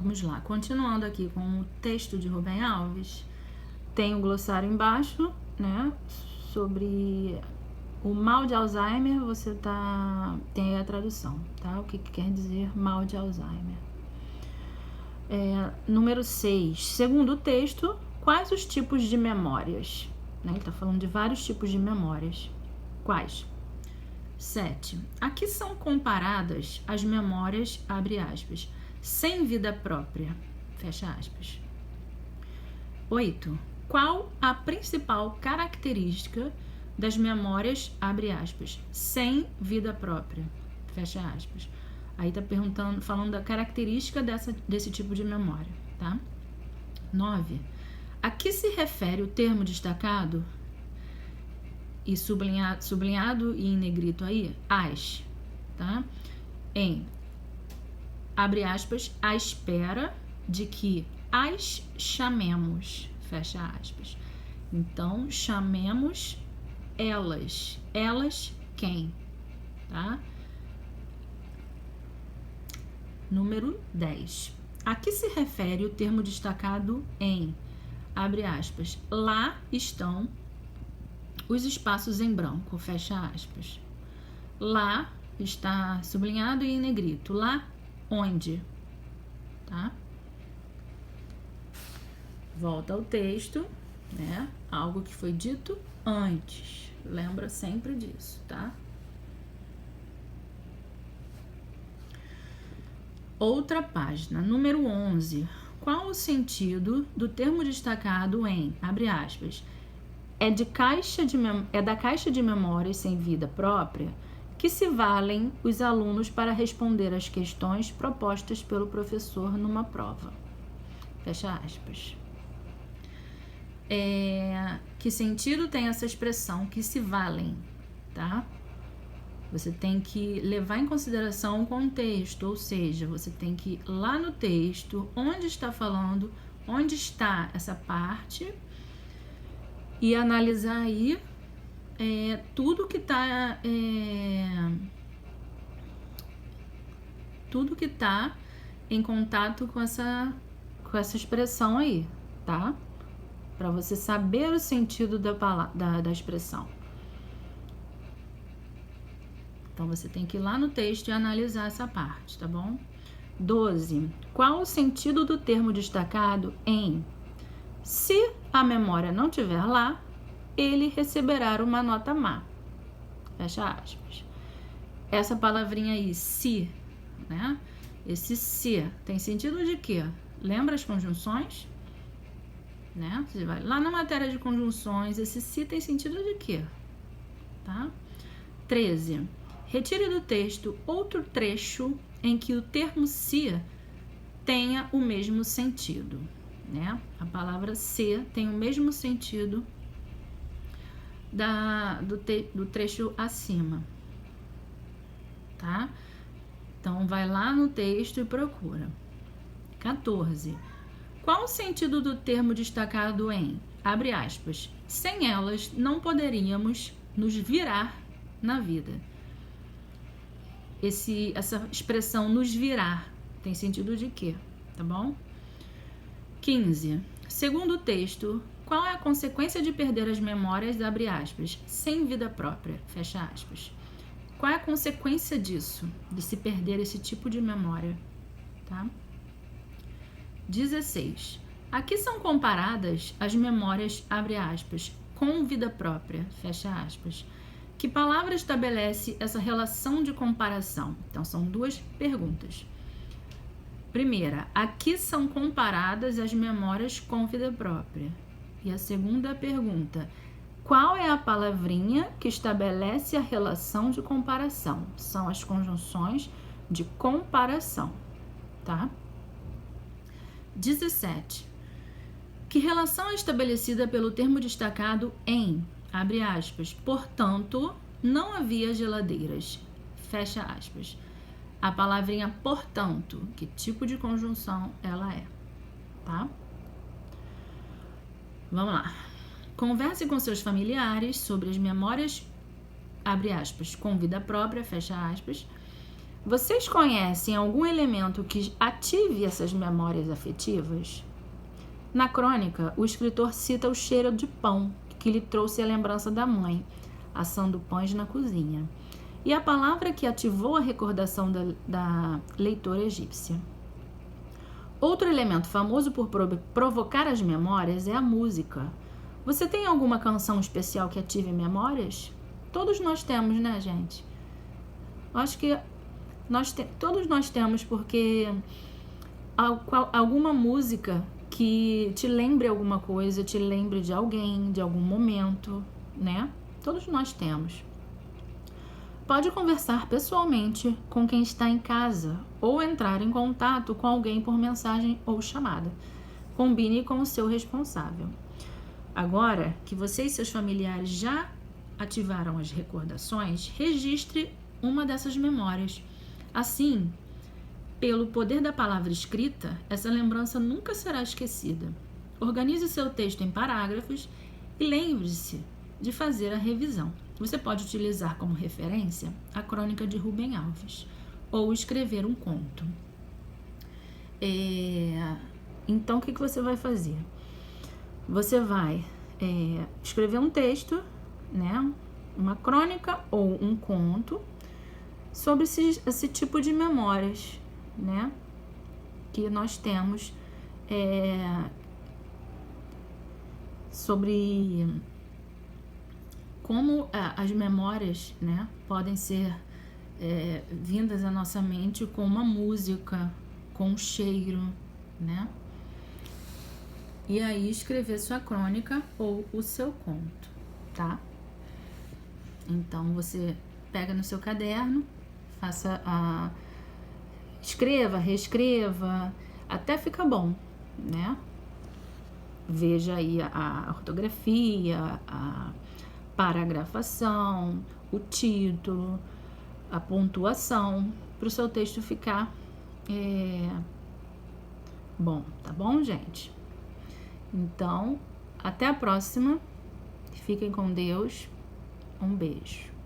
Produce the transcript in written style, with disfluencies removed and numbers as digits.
Vamos lá, continuando aqui com o texto de Rubem Alves, tem o glossário embaixo, né, sobre o mal de Alzheimer, tem aí a tradução, tá? O que quer dizer mal de Alzheimer. Número 6, segundo o texto, quais os tipos de memórias? Né, ele está falando de vários tipos de memórias. Quais? 7. Aqui são comparadas as memórias, abre aspas, sem vida própria, fecha aspas. 8. Qual a principal característica das memórias, abre aspas, sem vida própria, fecha aspas. Aí tá falando da característica desse tipo de memória, tá? 9. A que se refere o termo destacado e sublinhado e em negrito aí, as, tá? Em, abre aspas, à espera de que as chamemos, fecha aspas. Então, chamemos elas. Elas quem? Tá? Número 10. A que se refere o termo destacado em, abre aspas, lá estão os espaços em branco, fecha aspas. Lá está sublinhado e em negrito. Lá onde? Tá? Volta ao texto, né? Algo que foi dito antes. Lembra sempre disso, tá? Outra página, número 11. Qual o sentido do termo destacado em, abre aspas, é da caixa de memórias sem vida própria que se valem os alunos para responder às questões propostas pelo professor numa prova. Fecha aspas. Que sentido tem essa expressão que se valem, tá? Você tem que levar em consideração o contexto, ou seja, você tem que ir lá no texto, onde está falando, onde está essa parte, e analisar aí tudo que está em contato com essa expressão aí, tá? Para você saber o sentido da expressão. Então, você tem que ir lá no texto e analisar essa parte, tá bom? 12. Qual o sentido do termo destacado em se a memória não estiver lá, ele receberá uma nota má. Fecha aspas. Essa palavrinha aí, se, né? Esse se tem sentido de quê? Lembra as conjunções? Né? Você vai lá na matéria de conjunções, esse se tem sentido de quê? Tá? 13. Retire do texto outro trecho em que o termo se tenha o mesmo sentido, né? A palavra se tem o mesmo sentido do trecho acima, tá? Então, vai lá no texto e procura. 14. Qual o sentido do termo destacado em, abre aspas, sem elas não poderíamos nos virar na vida? Essa expressão nos virar tem sentido de quê? Tá bom? 15. Segundo o texto, qual é a consequência de perder as memórias, abre aspas, sem vida própria, fecha aspas? Qual é a consequência disso, de se perder esse tipo de memória? Tá? 16. Aqui são comparadas as memórias, abre aspas, com vida própria, fecha aspas. Que palavra estabelece essa relação de comparação? Então, são duas perguntas. Primeira, aqui são comparadas as memórias com vida própria. E a segunda pergunta, qual é a palavrinha que estabelece a relação de comparação? São as conjunções de comparação, tá? 17. Que relação é estabelecida pelo termo destacado em, abre aspas, portanto, não havia geladeiras, fecha aspas. A palavrinha portanto, que tipo de conjunção ela é, tá? Vamos lá. Converse com seus familiares sobre as memórias, abre aspas, com vida própria, fecha aspas. Vocês conhecem algum elemento que ative essas memórias afetivas? Na crônica, o escritor cita o cheiro de pão, que lhe trouxe a lembrança da mãe, assando pães na cozinha, e a palavra que ativou a recordação da leitora egípcia. Outro elemento famoso por provocar as memórias é a música. Você tem alguma canção especial que ative memórias? Todos nós temos, né, gente? Acho que todos nós temos, porque alguma música que te lembre alguma coisa, te lembre de alguém, de algum momento, né? Todos nós temos. Pode conversar pessoalmente com quem está em casa ou entrar em contato com alguém por mensagem ou chamada. Combine com o seu responsável. Agora que você e seus familiares já ativaram as recordações, registre uma dessas memórias. Assim, pelo poder da palavra escrita, essa lembrança nunca será esquecida. Organize seu texto em parágrafos e lembre-se de fazer a revisão. Você pode utilizar como referência a crônica de Rubem Alves ou escrever um conto. Então, o que você vai fazer? Você vai escrever um texto, né? Uma crônica ou um conto sobre esse tipo de memórias, né? Que nós temos sobre como as memórias, né, podem ser vindas à nossa mente com uma música, com um cheiro, né? E aí escrever sua crônica ou o seu conto, tá? Então você pega no seu caderno, escreva, reescreva, até ficar bom, né? Veja aí a ortografia, a paragrafação, o título, a pontuação, para o seu texto ficar bom, tá bom, gente? Então, até a próxima. Fiquem com Deus. Um beijo.